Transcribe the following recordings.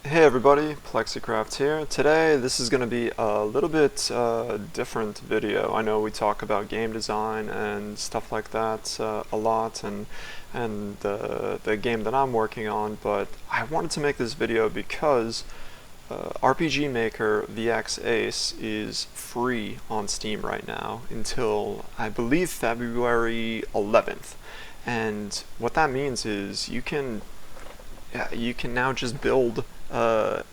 Hey everybody, Plexicraft here. Today this is going to be a little bit different video. I know we talk about game design and stuff like that a lot and the game that I'm working on, but I wanted to make this video because RPG Maker VX Ace is free on Steam right now until I believe February 11th. And what that means is you can now just build a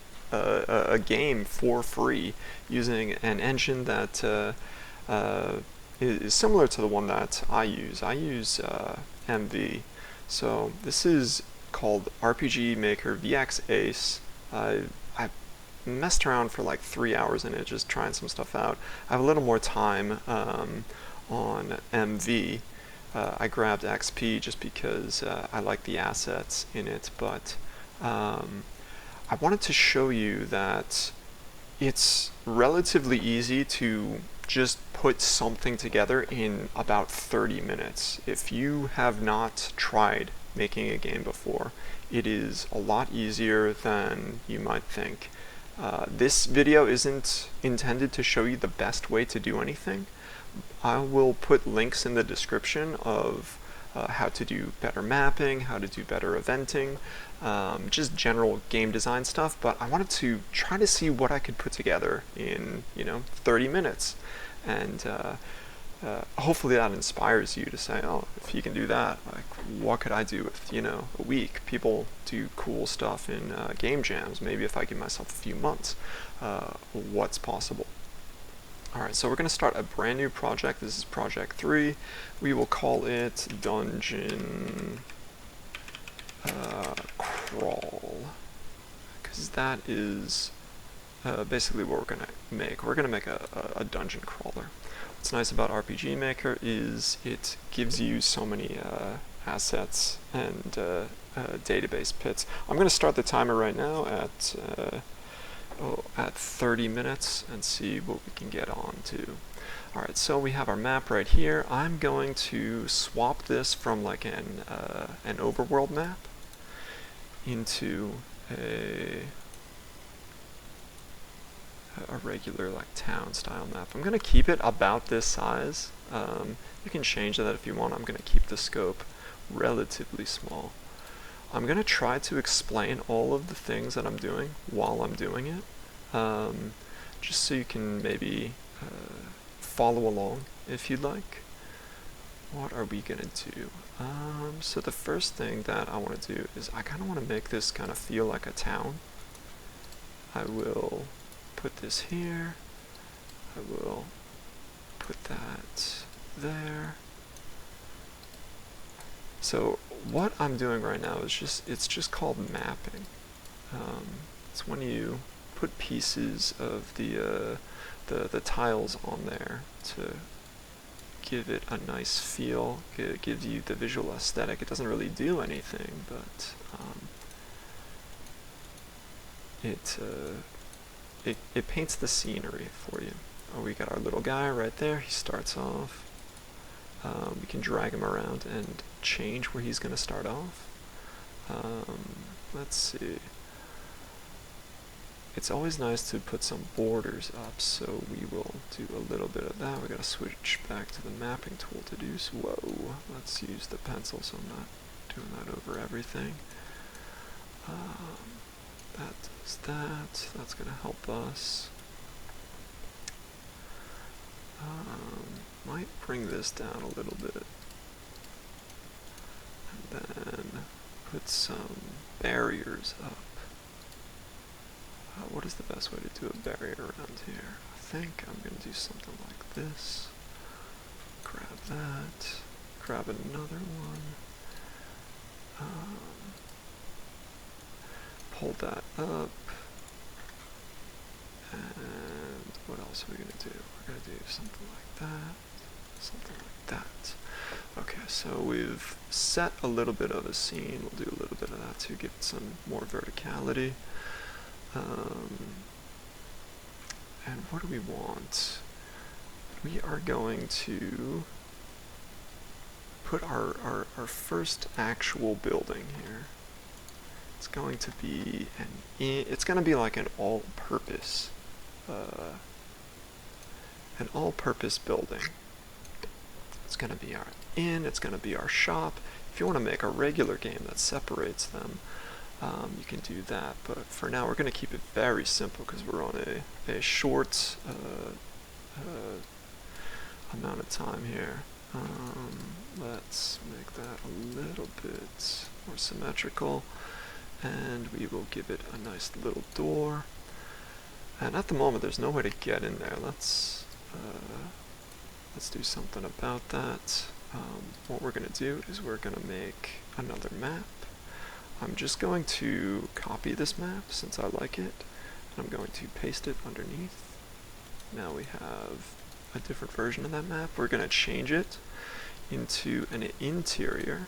game for free using an engine that is similar to the one that I use. I use MV. So this is called RPG Maker VX Ace. I messed around for like 3 hours in it, just trying some stuff out. I have a little more time on MV. I grabbed XP just because I like the assets in it, but I wanted to show you that it's relatively easy to just put something together in about 30 minutes. If you have not tried making a game before, it is a lot easier than you might think. This video isn't intended to show you the best way to do anything. I will put links in the description of how to do better mapping, how to do better eventing, just general game design stuff, but I wanted to try to see what I could put together in, 30 minutes. And hopefully that inspires you to say, oh, if you can do that, like, what could I do with, a week? People do cool stuff in game jams. Maybe if I give myself a few months, what's possible? Alright, so we're going to start a brand new project. This is project 3. We will call it Dungeon Crawl, because that is basically what we're going to make. We're going to make a dungeon crawler. What's nice about RPG Maker is it gives you so many assets and database pits. I'm going to start the timer right now at 30 minutes and see what we can get on to. Alright, so we have our map right here. I'm going to swap this from like an overworld map into a regular like town style map. I'm going to keep it about this size. You can change that if you want. I'm going to keep the scope relatively small. I'm going to try to explain all of the things that I'm doing while I'm doing it, just so you can maybe follow along if you'd like. What are we going to do? So the first thing that I want to do is I kind of want to make this kind of feel like a town. I will put this here. I will put that there. So what I'm doing right now is it's just called mapping. It's when you put pieces of the tiles on there to give it a nice feel, give you the visual aesthetic. It doesn't really do anything, but it paints the scenery for you. Oh, we got our little guy right there. He starts off. We can drag him around and change where he's going to start off. Let's see. It's always nice to put some borders up, so we will do a little bit of that. We got to switch back to the mapping tool to do so. Whoa, let's use the pencil so I'm not doing that over everything. That does that. That's going to help us. Might bring this down a little bit. And then put some barriers up. What is the best way to do a barrier around here? I think I'm going to do something like this. Grab that. Grab another one. Pull that up. And what else are we going to do? We're going to do something like that. Something like that. Okay, so we've set a little bit of a scene. We'll do a little bit of that to give it some more verticality. And what do we want? We are going to put our first actual building here. It's going to be it's going to be like an all-purpose building. It's going to be our inn, it's going to be our shop. If you want to make a regular game that separates them, you can do that, but for now we're going to keep it very simple because we're on a short amount of time here. Let's make that a little bit more symmetrical, and we will give it a nice little door. And at the moment there's no way to get in there. Let's do something about that. What we're going to do is we're going to make another map. I'm just going to copy this map since I like it, and I'm going to paste it underneath. Now we have a different version of that map. We're going to change it into an interior,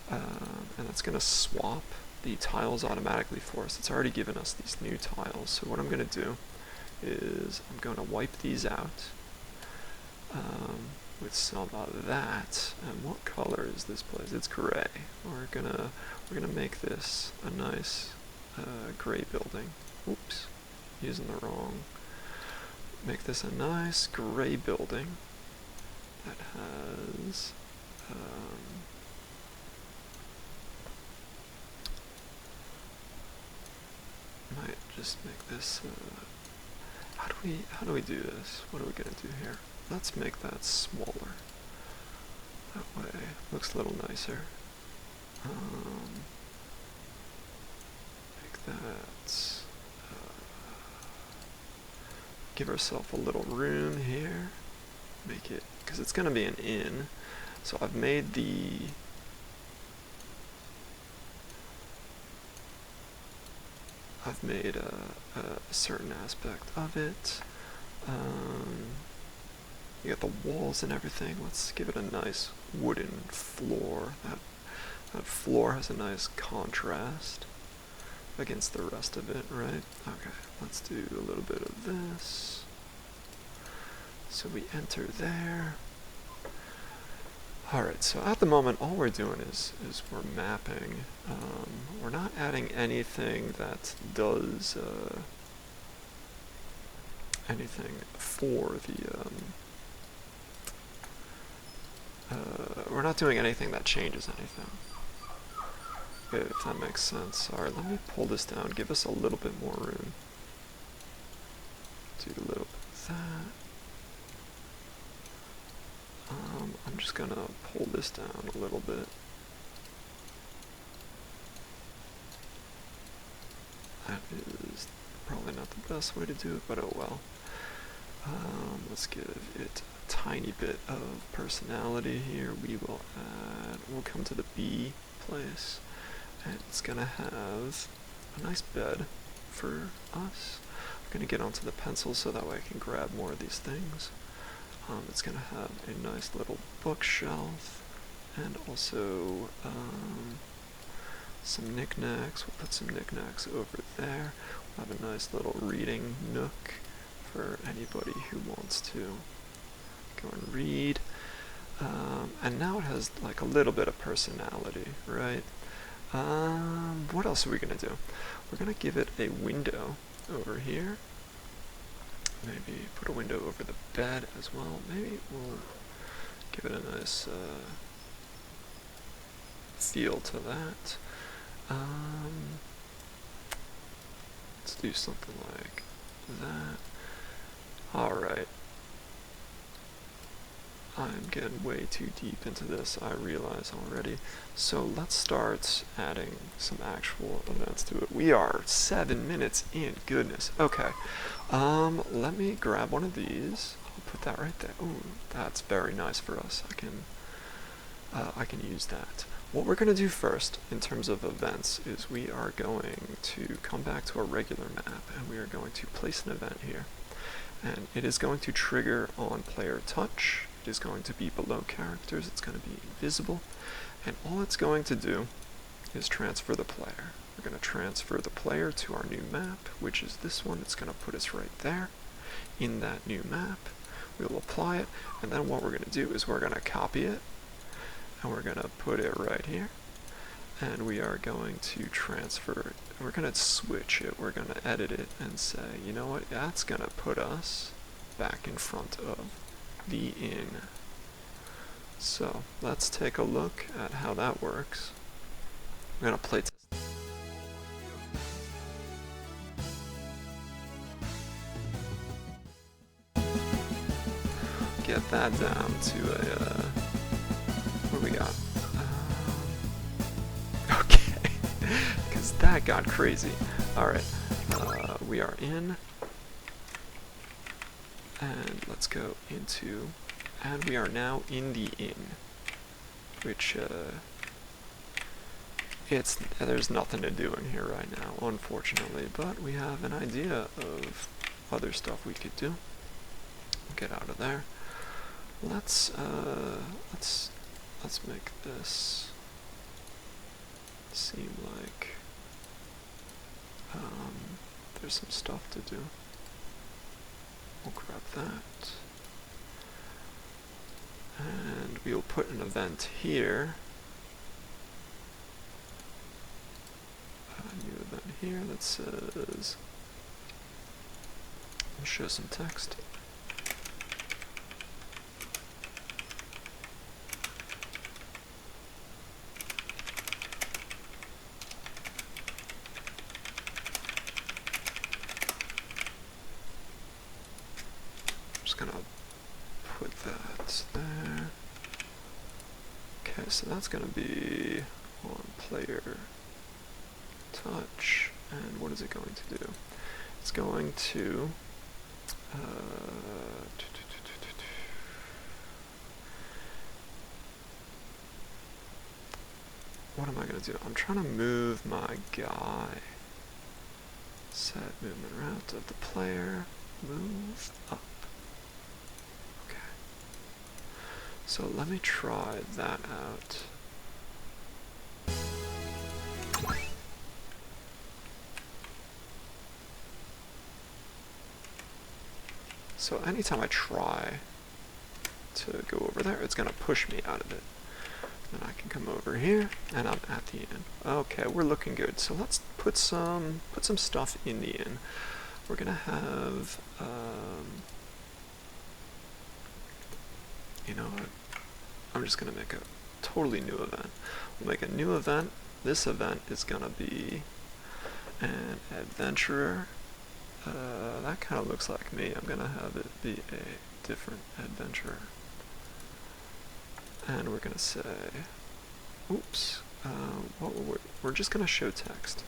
and that's going to swap the tiles automatically for us. It's already given us these new tiles, so what I'm going to do is I'm going to wipe these out with some of that. And what color is this place? It's gray. We're gonna make this a nice gray building. Oops, using the wrong. Make this a nice gray building that has might just make this. How do we do this? What are we gonna do here? Let's make that smaller. That way it looks a little nicer. Make that. Give ourselves a little room here. Make it, because it's going to be an inn. So I've made a certain aspect of it. You got the walls and everything. Let's give it a nice wooden floor. That floor has a nice contrast against the rest of it, right? Okay, let's do a little bit of this. So we enter there. Alright, so at the moment all we're doing is we're mapping. We're not adding anything that does anything for the we're not doing anything that changes anything, if that makes sense. Alright, let me pull this down, give us a little bit more room. Do a little bit of that. I'm just gonna pull this down a little bit. That is probably not the best way to do it, but oh well. Let's give it a tiny bit of personality here. We'll come to the B place, and it's gonna have a nice bed for us. I'm gonna get onto the pencil so that way I can grab more of these things. It's gonna have a nice little bookshelf, and also some knickknacks. We'll put some knickknacks over there. We'll have a nice little reading nook for anybody who wants to go and read. And now it has like a little bit of personality, right? What else are we gonna do? We're gonna give it a window over here. Maybe put a window over the bed as well. Maybe we'll give it a nice feel to that. Let's do something like that. Alright. I'm getting way too deep into this, I realize already. So let's start adding some actual events to it. We are 7 minutes in, goodness. Okay, let me grab one of these. I'll put that right there. Ooh, that's very nice for us. I can use that. What we're going to do first in terms of events is we are going to come back to our regular map, and we are going to place an event here. And it is going to trigger on player touch. It is going to be below characters, it's going to be invisible, and all it's going to do is transfer the player. We're going to transfer the player to our new map, which is this one. It's going to put us right there in that new map. We'll apply it, and then what we're going to do is we're going to copy it, and we're going to put it right here, and we are going to transfer it. We're going to switch it. We're going to edit it and say, you know what, that's going to put us back in front of the inn. So let's take a look at how that works. I'm going to play test. Get that down to a, what do we got? Okay, because that got crazy. Alright, we are in, and let's go into, and we are now in the inn, which, there's nothing to do in here right now, unfortunately, but we have an idea of other stuff we could do. Get out of there. Let's make this seem like there's some stuff to do. We'll grab that, and we'll put an event here. A new event here that says, I'll show some text. Gonna put that there. Okay, so that's gonna be on player touch, and what is it going to do? It's going to what am I gonna do? I'm trying to move my guy. Set movement route of the player. Move up. So let me try that out. So anytime I try to go over there, it's gonna push me out of it. Then I can come over here, and I'm at the inn. Okay, we're looking good. So let's put some stuff in the inn. We're gonna have you know what? I'm just gonna make a totally new event. We'll make a new event. This event is gonna be an adventurer. That kind of looks like me. I'm gonna have it be a different adventurer. And we're gonna say, oops, we're just gonna show text.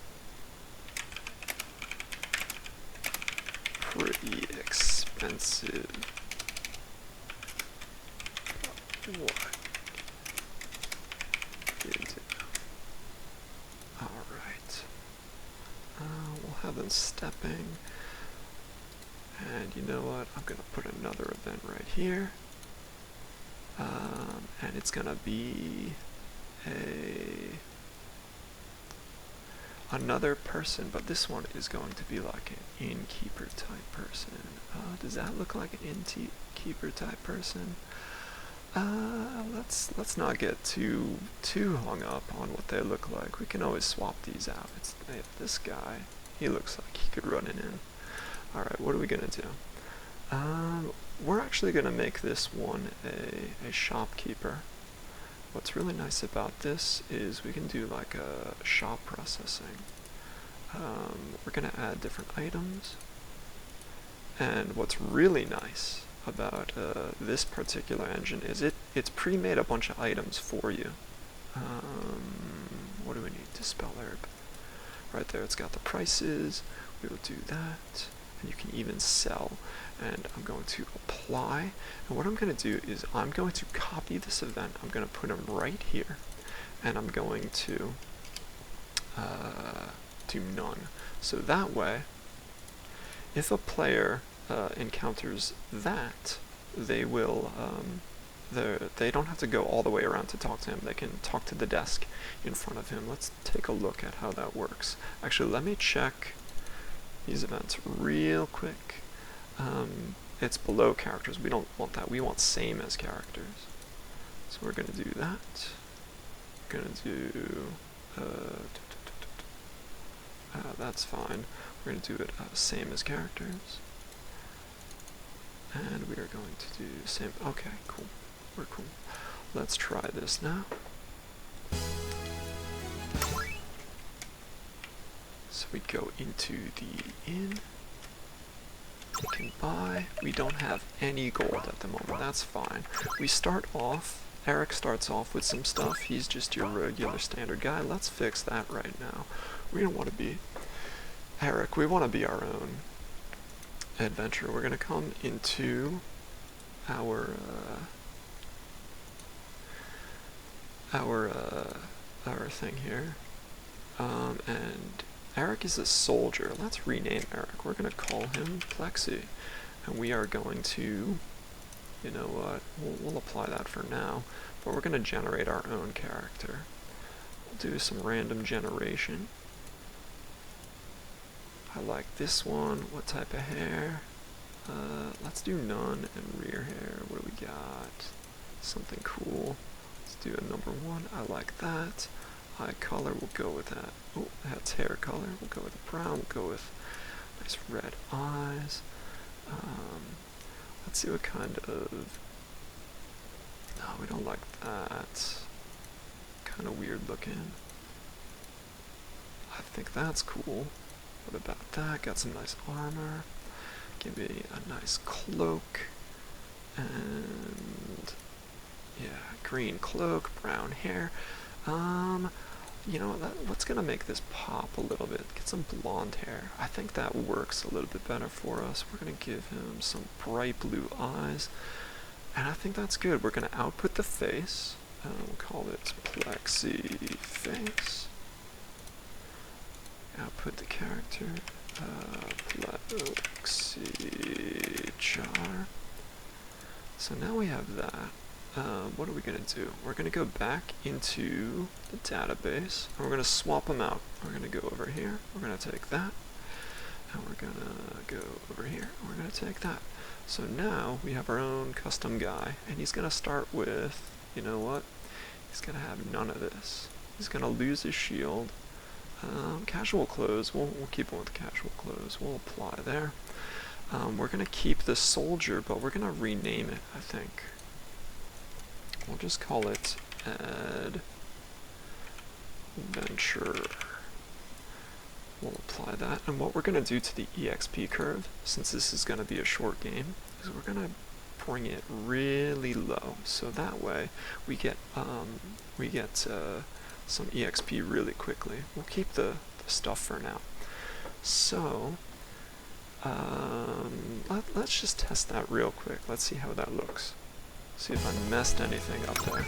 Pretty expensive. What did you do? Alright. We'll have them stepping. And you know what? I'm going to put another event right here. And it's going to be another person, but this one is going to be like an innkeeper type person. Does that look like an innkeeper type person? Let's not get too hung up on what they look like. We can always swap these out. Hey, this guy, he looks like he could run an inn. Alright, what are we gonna do? We're actually gonna make this one a shopkeeper. What's really nice about this is we can do like a shop processing. We're gonna add different items, and what's really nice about this particular engine is it's pre-made a bunch of items for you. What do we need? Dispel herb. Right there, it's got the prices. We will do that, and you can even sell. And I'm going to apply, and what I'm going to do is I'm going to copy this event. I'm going to put them right here, and I'm going to do none. So that way, if a player encounters that, they will they don't have to go all the way around to talk to him. They can talk to the desk in front of him. Let's take a look at how that works. Actually, let me check these events real quick. It's below characters. We don't want that. We want same as characters. So we're going to do that. We're going to do That's fine. We're going to do it same as characters. And we are going to do the same. Okay, cool. We're cool. Let's try this now. So we go into the inn. We can buy. We don't have any gold at the moment. That's fine. We start off. Eric starts off with some stuff. He's just your regular standard guy. Let's fix that right now. We don't want to be Eric. We want to be our own adventure. We're going to come into our thing here. And Eric is a soldier. Let's rename Eric. We're going to call him Plexi. And we are going to, you know what, we'll apply that for now. But we're going to generate our own character. We'll do some random generation. I like this one. What type of hair? Let's do none and rear hair. What do we got? Something cool. Let's do a number 1. I like that. Eye color, we'll go with that. Oh, that's hair color. We'll go with brown. We'll go with nice red eyes. Let's see what kind of... No, we don't like that. Kind of weird looking. I think that's cool. What about that? Got some nice armor. Give me a nice cloak. And... yeah, green cloak, brown hair. You know, what's gonna make this pop a little bit? Get some blonde hair. I think that works a little bit better for us. We're gonna give him some bright blue eyes. And I think that's good. We're gonna output the face. We'll call it Plexi Face. Output the character. Plexi Char. So now we have that. What are we going to do? We're going to go back into the database, and we're going to swap them out. We're going to go over here, we're going to take that, and we're going to go over here, and we're going to take that. So now we have our own custom guy, and he's going to start with, you know what? He's going to have none of this. He's going to lose his shield. Casual clothes, we'll keep him with casual clothes. We'll apply there. We're going to keep the soldier, but we're going to rename it, I think. We'll just call it Adventure. We'll apply that. And what we're going to do to the EXP curve, since this is going to be a short game, is we're going to bring it really low. So that way we get some EXP really quickly. We'll keep the stuff for now. So let's just test that real quick. Let's see how that looks. See if I messed anything up there.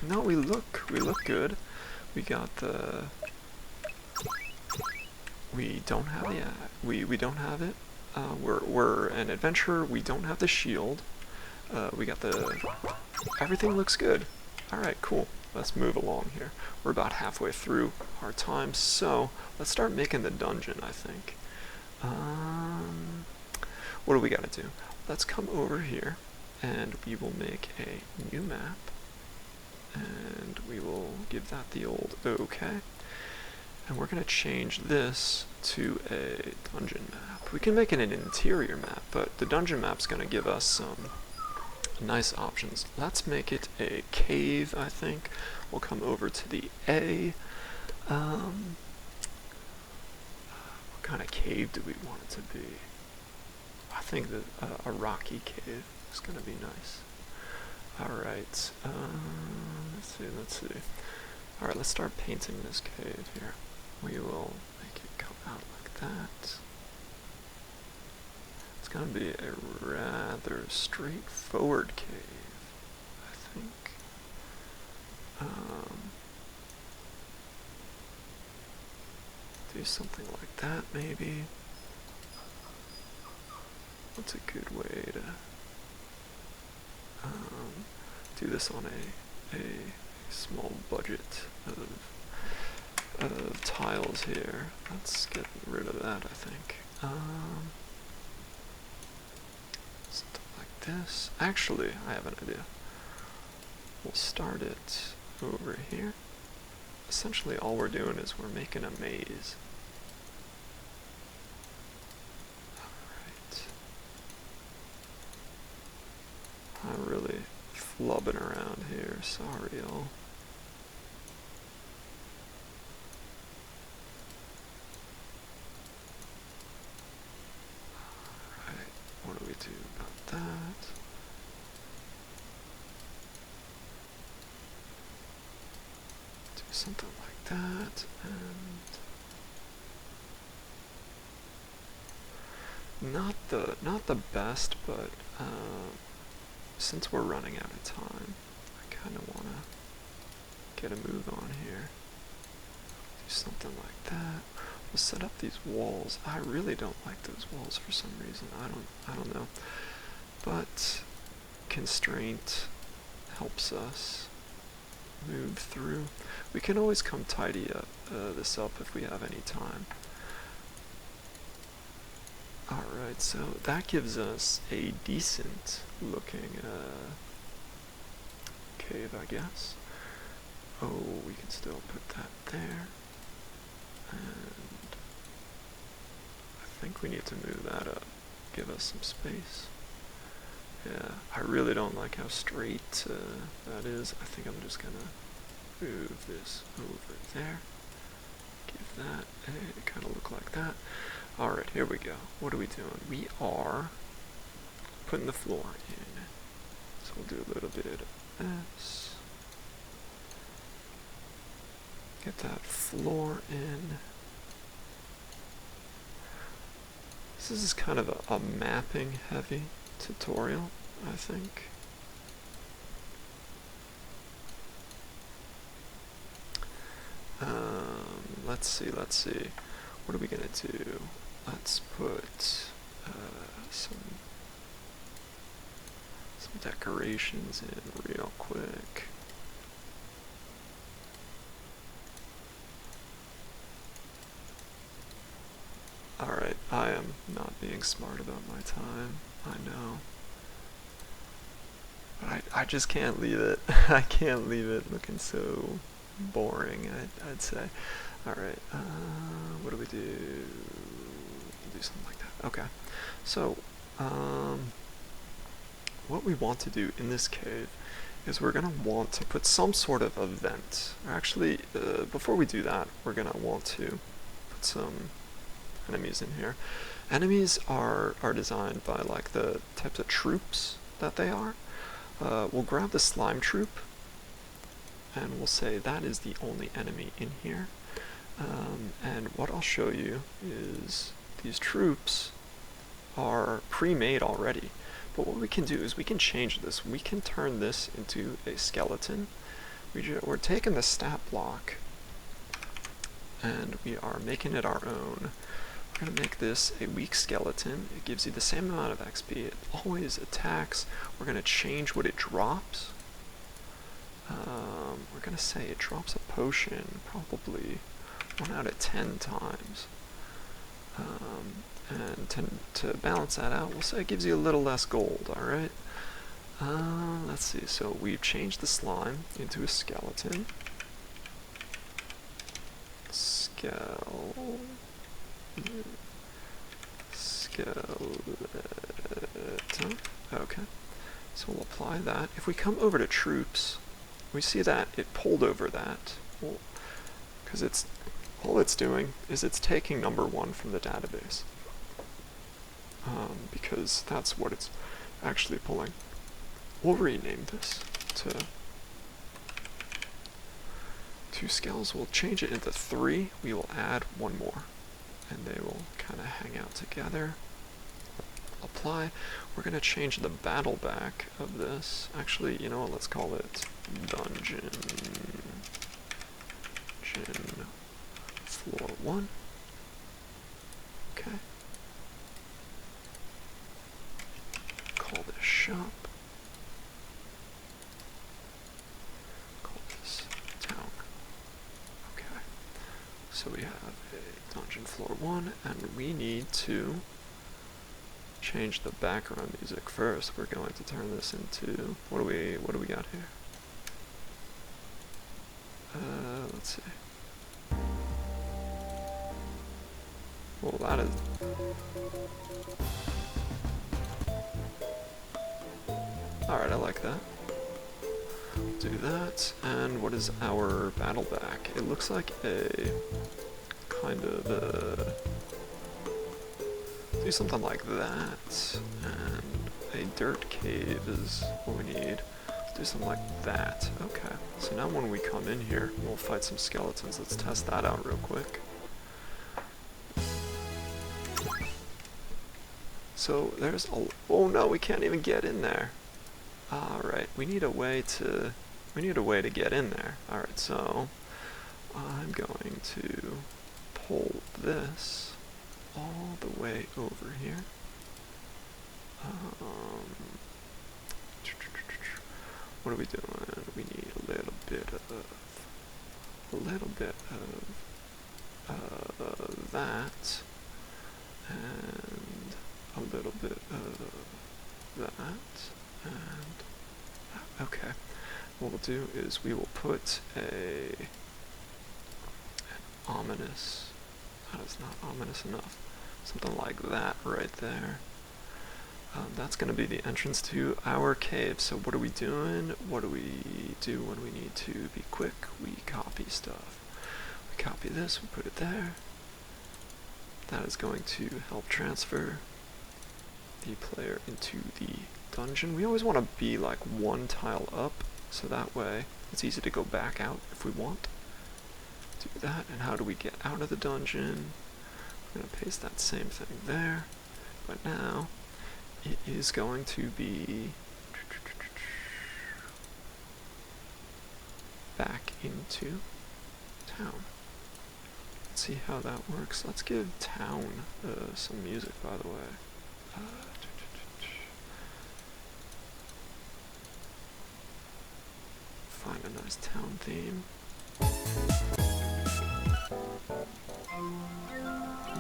No, we look good. We got the... We don't have the... We don't have it. We're an adventurer. We don't have the shield. We got the... Everything looks good. Alright, cool. Let's move along here. We're about halfway through our time, so let's start making the dungeon, I think. What do we gotta do? Let's come over here, and we will make a new map, and we will give that the old OK. And we're going to change this to a dungeon map. We can make it an interior map, but the dungeon map's going to give us some nice options. Let's make it a cave, I think. We'll come over to the A. What kind of cave do we want it to be? I think that a rocky cave is going to be nice. Alright, let's see. Alright, let's start painting this cave here. We will make it come out like that. It's going to be a rather straightforward cave, I think. Do something like that, maybe. What's a good way to do this on a small budget of tiles here? Let's get rid of that, I think. Something like this. Actually, I have an idea. We'll start it over here. essentially all we're doing is we're making a maze. Alright. I'm really flubbing around here, sorry y'all. Alright, what do we do about that? Do something like that, and not the best, but since we're running out of time, I kind of want to get a move on here. Do something like that. We'll set up these walls. I really don't like those walls for some reason. I don't know. But constraint helps us move through. We can always come tidy up this up if we have any time. Alright, so that gives us a decent looking cave, I guess. Oh, we can still put that there. And I think we need to move that up, give us some space. Yeah, I really don't like how straight that is. I think I'm just gonna move this over there. Give that, it kind of look like that. Alright, here we go. What are we doing? We are putting the floor in. So we'll do a little bit of this. Get that floor in. This is kind of a mapping heavy tutorial, I think. Let's see. What are we gonna do? Let's put some decorations in real quick. Alright, I am not being smart about my time, I know. But I just can't leave it. I can't leave it looking so boring, I'd say. Alright, what do we do? Do something like that. Okay. So, what we want to do in this cave is we're going to want to put some sort of event. Actually, before we do that, we're going to want to put some enemies in here. Enemies are designed by like the types of troops that they are. We'll grab the slime troop and we'll say that is the only enemy in here. And what I'll show you is these troops are pre-made already. But what we can do is we can change this. We can turn this into a skeleton. We're taking the stat block and we are making it our own. We're going to make this a weak skeleton. It gives you the same amount of XP. It always attacks. We're going to change what it drops. We're going to say it drops a potion probably 1 out of 10 times. And to balance that out, we'll say it gives you a little less gold, alright? Let's see, so we've changed the slime into a skeleton. Skeleton. Okay, so we'll apply that. If we come over to troops, we see that it pulled over that. Because all it's doing is it's taking number 1 from the database. Because that's what it's actually pulling. We'll rename this to 2 skells. We'll change it into 3. We will add 1 more. And they will kind of hang out together. Apply. We're going to change the battle back of this. Actually, you know what? Let's call it dungeon floor 1. Okay. Call this shop. Call this town. Okay. So we have a dungeon floor 1, and we need to change the background music first. We're going to turn this into what do we got here? Let's see. Well, that is... Alright, I like that. Do that, and what is our battle back? It looks like a kind of do something like that, and a dirt cave is what we need. Do something like that. Okay, so now when we come in here, we'll fight some skeletons. Let's test that out real quick. So there's a... Oh no, we can't even get in there. Alright, we need a way to get in there. Alright, so I'm going to pull this all the way over here. What are we doing? We need a little bit of that, and a little bit of that, and that. Okay. What we'll do is we will put an ominous, that is not ominous enough, something like that right there. That's going to be the entrance to our cave. So what are we doing? What do we do when we need to be quick? We copy stuff. We copy this, we put it there. That is going to help transfer the player into the dungeon. We always want to be like one tile up, so that way it's easy to go back out if we want. Do that, and how do we get out of the dungeon? We're going to paste that same thing there, but now it is going to be back into town. Let's see how that works. Let's give town some music, by the way. Find a nice town theme.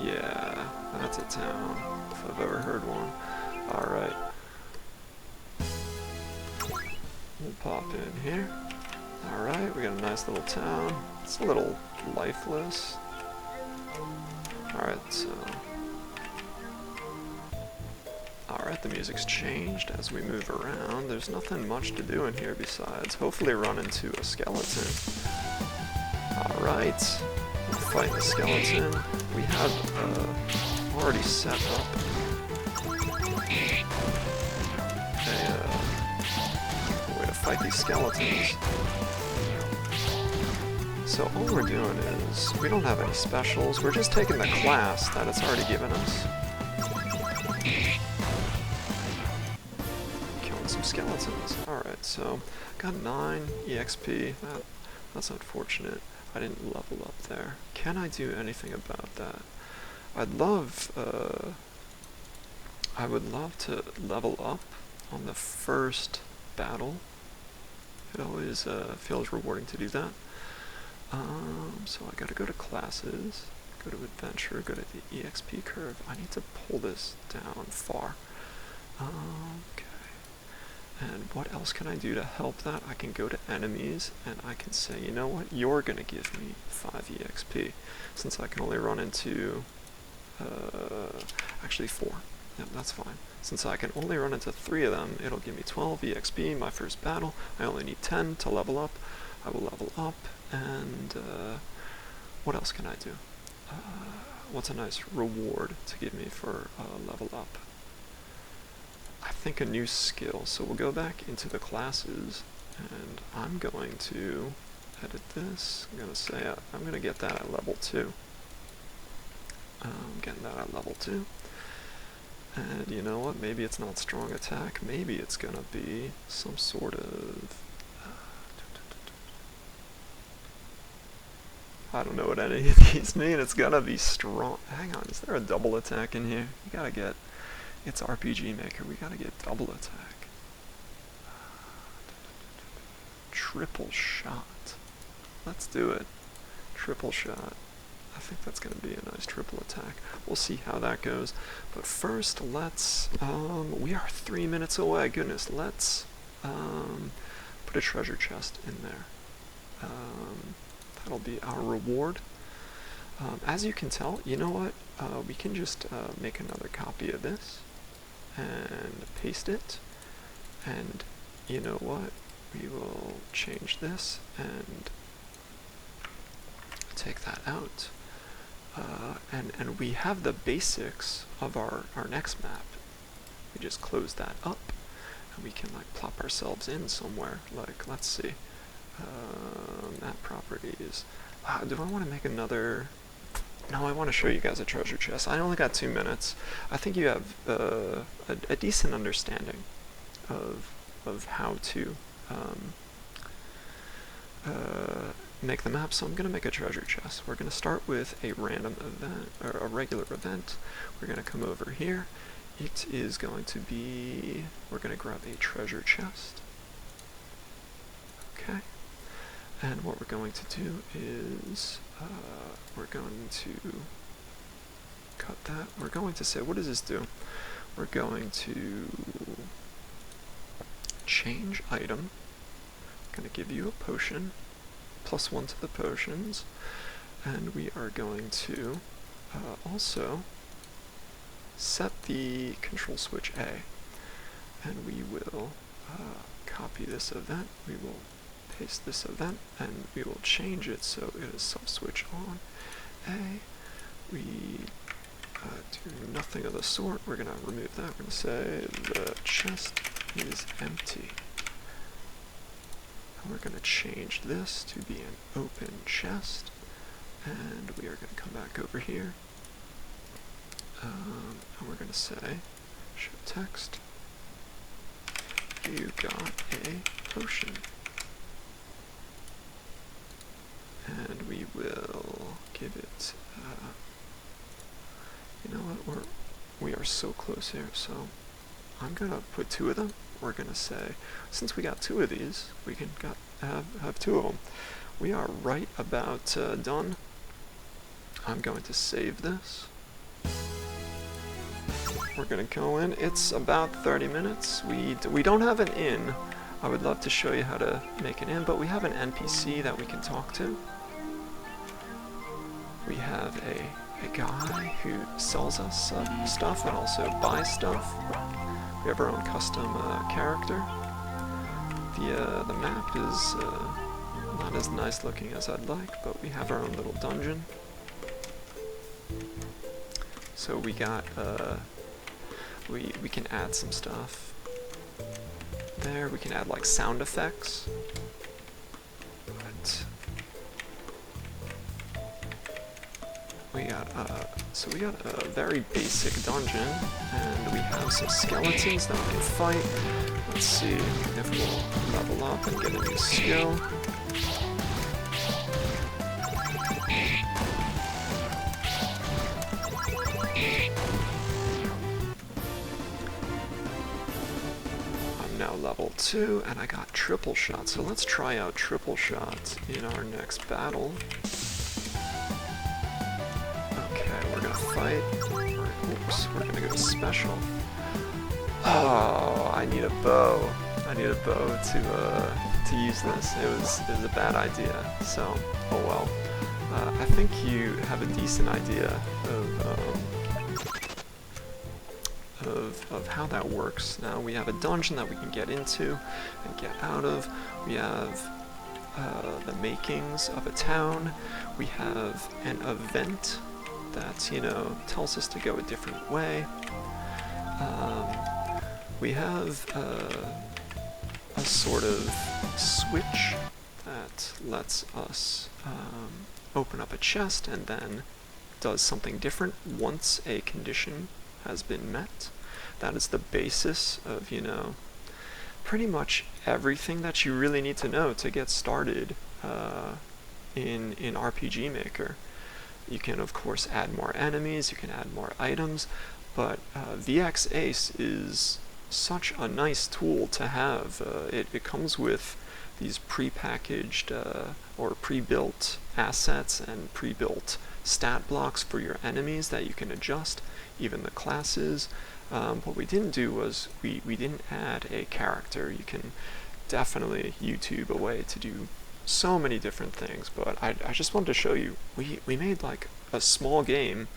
Yeah, that's a town, if I've ever heard one. Alright. We'll pop in here. Alright, we got a nice little town. It's a little lifeless. Alright, so... Alright, the music's changed as we move around. There's nothing much to do in here besides hopefully run into a skeleton. Alright, we'll fight the skeleton. We have already set up a way to fight these skeletons. So all we're doing is, we don't have any specials, we're just taking the class that it's already given us. Killing some skeletons. Alright, so got 9 EXP. That's unfortunate. I didn't level up there. Can I do anything about that? I would love to level up on the first battle. It always feels rewarding to do that. So I gotta go to classes, go to adventure, go to the EXP curve. I need to pull this down far. Okay. And what else can I do to help that? I can go to enemies and I can say, you know what, you're gonna give me 5 EXP. Since I can only run into, actually 4. Yep, that's fine. Since I can only run into 3 of them, it'll give me 12 EXP. My first battle, I only need 10 to level up. I will level up, and what else can I do? What's a nice reward to give me for level up? I think a new skill. So we'll go back into the classes, and I'm going to edit this. I'm going to say I'm going to get that at level 2. I'm getting that at level 2. And you know what? Maybe it's not strong attack. Maybe it's going to be some sort of... I don't know what any of these mean. It's going to be strong. Hang on, is there a double attack in here? You got to get... It's RPG Maker. We got to get double attack. Triple shot. Let's do it. Triple shot. I think that's going to be a nice triple attack. We'll see how that goes. But first, let's... we are 3 minutes away. Goodness, let's put a treasure chest in there. That'll be our reward. As you can tell, you know what? We can just make another copy of this and paste it. And you know what? We will change this and take that out. And we have the basics of our next map. We just close that up and we can like plop ourselves in somewhere. Like, let's see. Map properties. Do I want to make another? No, I want to show you guys a treasure chest. I only got 2 minutes. I think you have a decent understanding of how to make the map, so I'm going to make a treasure chest. We're going to start with a random event, or a regular event. We're going to come over here. It is going to be, we're going to grab a treasure chest. Okay. And what we're going to do is, we're going to cut that. We're going to say, what does this do? We're going to change item. I'm going to give you a potion. +1 to the potions, and we are going to also set the control switch A, and we will copy this event, we will paste this event, and we will change it so it is sub-switch on A. We do nothing of the sort. We're going to remove that. We're going to say the chest is empty. We're going to change this to be an open chest, and we are going to come back over here, and we're going to say, show text, you got a potion, and we will give it, you know what, we are so close here, so I'm going to put 2 of them. We're going to say, since we got 2 of these, we can have 2 of them. We are right about done. I'm going to save this. We're going to go in. It's about 30 minutes. We don't have an inn. I would love to show you how to make an inn, but we have an NPC that we can talk to. We have a guy who sells us stuff and also buys stuff. We have our own custom character. The map is not as nice looking as I'd like, but we have our own little dungeon. So we got we can add some stuff there. We can add like sound effects. But we got we got a very basic dungeon, and we have some skeletons that we can fight. Let's see if we'll level up and get a new skill. I'm now level 2, and I got triple shot. So let's try out triple shot in our next battle. We're gonna fight. Oops, we're gonna go to special. Oh, I need a bow. I need a bow to use this. It was a bad idea. So, oh well. I think you have a decent idea of how that works. Now we have a dungeon that we can get into and get out of. We have the makings of a town. We have an event that, you know, tells us to go a different way. We have a sort of switch that lets us open up a chest and then does something different once a condition has been met. That is the basis of, you know, pretty much everything that you really need to know to get started in RPG Maker. You can, of course, add more enemies, you can add more items, but VX Ace is such a nice tool to have. It comes with these pre-packaged or pre-built assets and pre-built stat blocks for your enemies that you can adjust, even the classes. What we didn't do was we didn't add a character. You can definitely YouTube a way to do so many different things, but I just wanted to show you, we made like a small game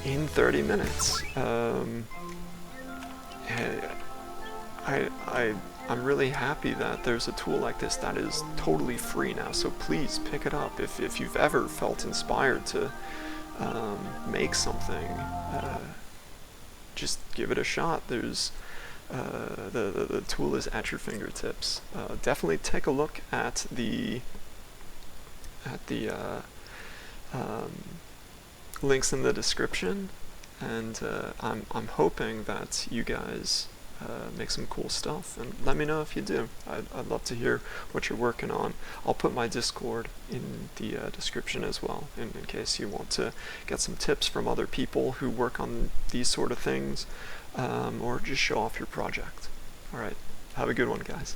in 30 minutes. I'm really happy that there's a tool like this that is totally free now, so please pick it up if you've ever felt inspired to make something. Just give it a shot. There's the tool is at your fingertips. Definitely take a look at the links in the description, and I'm hoping that you guys make some cool stuff, and let me know if you do. I'd love to hear what you're working on. I'll put my Discord in the description as well, in case you want to get some tips from other people who work on these sort of things, or just show off your project. Alright, have a good one, guys.